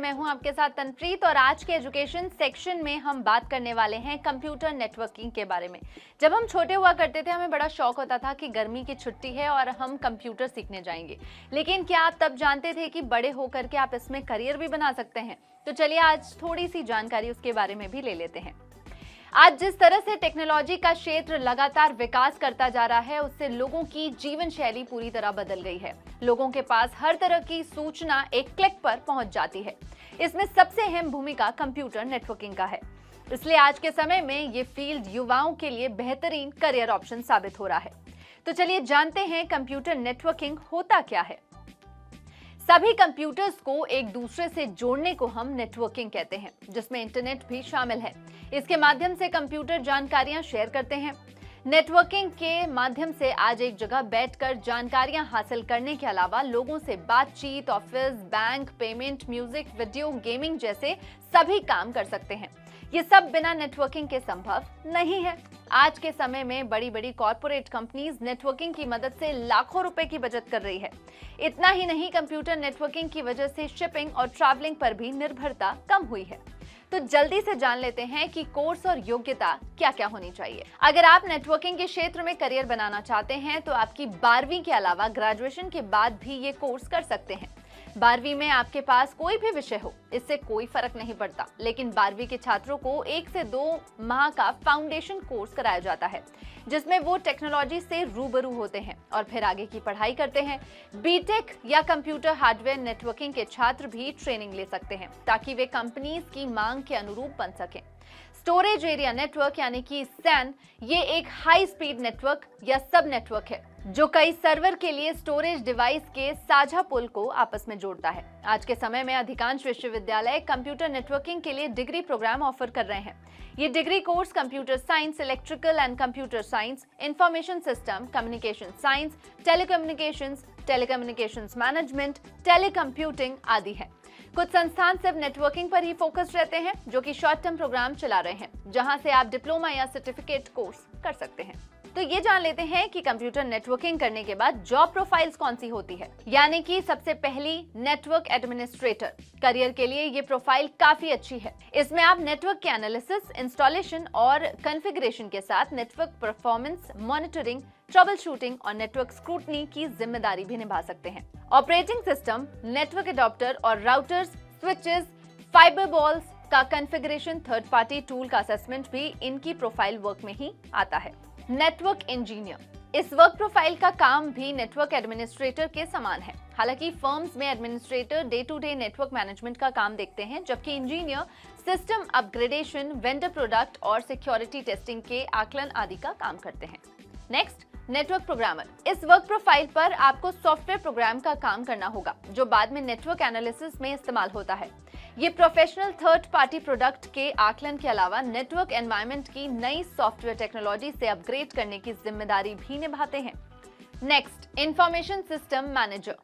मैं हूं आपके साथ तनप्रीत और आज के एजुकेशन सेक्शन में हम बात करने वाले हैं कंप्यूटर नेटवर्किंग के बारे में। जब हम छोटे हुआ करते थे हमें बड़ा शौक होता था कि गर्मी की छुट्टी है और हम कंप्यूटर सीखने जाएंगे, लेकिन क्या आप तब जानते थे कि बड़े होकर के आप इसमें करियर भी बना सकते हैं? तो चलिए आज थोड़ी सी जानकारी उसके बारे में भी ले लेते हैं। आज जिस तरह से टेक्नोलॉजी का क्षेत्र लगातार विकास करता जा रहा है, उससे लोगों की जीवन शैली पूरी तरह बदल गई है। लोगों के पास हर तरह की सूचना एक क्लिक पर पहुंच जाती है। इसमें सबसे अहम भूमिका कंप्यूटर नेटवर्किंग का है। इसलिए आज के समय में ये फील्ड युवाओं के लिए बेहतरीन करियर ऑप्शन साबित हो रहा है। तो चलिए जानते हैं कंप्यूटर नेटवर्किंग होता क्या है। सभी कंप्यूटर्स को एक दूसरे से जोड़ने को हम नेटवर्किंग कहते हैं, जिसमें इंटरनेट भी शामिल है। इसके माध्यम से कंप्यूटर जानकारियां शेयर करते हैं। नेटवर्किंग के माध्यम से आज एक जगह बैठकर जानकारियां हासिल करने के अलावा लोगों से बातचीत, office, bank, payment, music, video, gaming जैसे सभी काम कर सकते हैं। ये सब बिना नेटवर्किंग के संभव नहीं है। आज के समय में बड़ी बड़ी कॉर्पोरेट कंपनीज नेटवर्किंग की मदद से लाखों रुपए की बचत कर रही है। इतना ही नहीं, कंप्यूटर नेटवर्किंग की वजह से शिपिंग और ट्रैवलिंग पर भी निर्भरता कम हुई है। तो जल्दी से जान लेते हैं कि कोर्स और योग्यता क्या क्या होनी चाहिए। अगर आप नेटवर्किंग के क्षेत्र में करियर बनाना चाहते हैं तो आपकी 12वीं के अलावा ग्रेजुएशन के बाद भी ये कोर्स कर सकते हैं। 12वीं में आपके पास कोई भी विषय हो, इससे कोई फर्क नहीं पड़ता, लेकिन 12वीं के छात्रों को 1 से 2 माह का फाउंडेशन कोर्स कराया जाता है, जिसमें वो टेक्नोलॉजी से रूबरू होते हैं और फिर आगे की पढ़ाई करते हैं। बीटेक या कंप्यूटर हार्डवेयर नेटवर्किंग के छात्र भी ट्रेनिंग ले सकते हैं ताकि वे कंपनीज की मांग के अनुरूप बन सकें। स्टोरेज एरिया नेटवर्क यानी कि सैन, ये एक हाई स्पीड नेटवर्क या सब नेटवर्क है जो कई सर्वर के लिए स्टोरेज डिवाइस के साझा पुल को आपस में जोड़ता है। आज के समय में अधिकांश विश्वविद्यालय कंप्यूटर नेटवर्किंग के लिए डिग्री प्रोग्राम ऑफर कर रहे हैं। ये degree course computer science, electrical and computer science, information system, communication science, telecommunications management, telecomputing आदि है। कुछ संस्थान सिर्फ नेटवर्किंग पर ही फोकस रहते हैं, जो कि शॉर्ट टर्म प्रोग्राम चला रहे हैं, जहां से आप डिप्लोमा या सर्टिफिकेट कोर्स कर सकते हैं। तो ये जान लेते हैं कि कंप्यूटर नेटवर्किंग करने के बाद जॉब प्रोफाइल्स कौन सी होती है। यानी कि सबसे पहली नेटवर्क एडमिनिस्ट्रेटर। करियर के लिए ये प्रोफाइल काफी अच्छी है। इसमें आप नेटवर्क के एनालिसिस, इंस्टॉलेशन और कॉन्फ़िगरेशन के साथ network performance monitoring, trouble shooting और नेटवर्क स्क्रूटनी की जिम्मेदारी भी निभा सकते हैं। ऑपरेटिंग सिस्टम, नेटवर्क एडॉप्टर और राउटर्स, स्विचेस, फाइबर बॉल्स का कॉन्फ़िगरेशन, थर्ड पार्टी टूल का असेसमेंट भी इनकी प्रोफाइल वर्क में ही आता है। नेटवर्क इंजीनियर, इस वर्क प्रोफाइल का काम भी नेटवर्क एडमिनिस्ट्रेटर के समान है। हालांकि फर्म्स में administrator day to day network management का काम देखते हैं, जबकि engineer system upgradation, vendor product और सिक्योरिटी टेस्टिंग के आकलन आदि का काम करते हैं। Next, network programmer. इस वर्क प्रोफाइल पर आपको सॉफ्टवेयर प्रोग्राम का काम करना होगा, जो बाद में नेटवर्क एनालिसिस में इस्तेमाल होता है। ये प्रोफेशनल थर्ड पार्टी प्रोडक्ट के आकलन के अलावा नेटवर्क एनवायरनमेंट की नई सॉफ्टवेयर टेक्नोलॉजी से अपग्रेड करने की जिम्मेदारी भी निभाते हैं। Next, information system manager.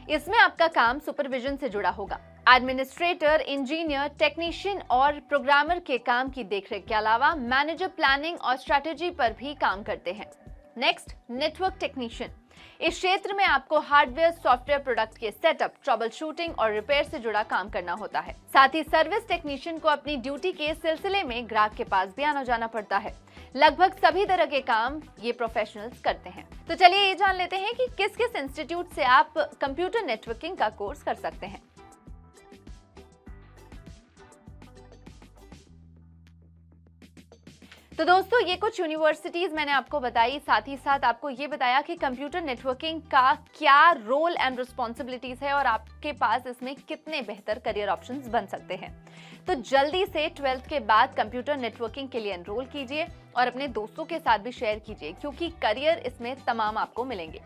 इसमें आपका काम सुपरविजन से जुड़ा होगा। एडमिनिस्ट्रेटर, इंजीनियर, टेक्नीशियन और प्रोग्रामर के काम की देखरेख के अलावा मैनेजर प्लानिंग और स्ट्रेटेजी पर भी काम करते हैं। Next, network technician. इस क्षेत्र में आपको हार्डवेयर, सॉफ्टवेयर प्रोडक्ट के सेटअप, ट्रबल शूटिंग और रिपेयर से जुड़ा काम करना होता है। साथ ही सर्विस टेक्नीशियन को अपनी ड्यूटी के सिलसिले में ग्राहक के पास भी आना जाना पड़ता है। लगभग सभी तरह के काम ये प्रोफेशनल्स करते हैं। तो चलिए ये जान लेते हैं कि किस किस इंस्टीट्यूट से आप कंप्यूटर नेटवर्किंग का कोर्स कर सकते हैं। तो दोस्तों, ये कुछ यूनिवर्सिटीज मैंने आपको बताई, साथ ही साथ आपको ये बताया कि कंप्यूटर नेटवर्किंग का क्या रोल एंड रिस्पॉन्सिबिलिटीज है और आपके पास इसमें कितने बेहतर करियर ऑप्शंस बन सकते हैं। तो जल्दी से 12th के बाद कंप्यूटर नेटवर्किंग के लिए एनरोल कीजिए और अपने दोस्तों के साथ भी शेयर कीजिए, क्योंकि करियर इसमें तमाम आपको मिलेंगे।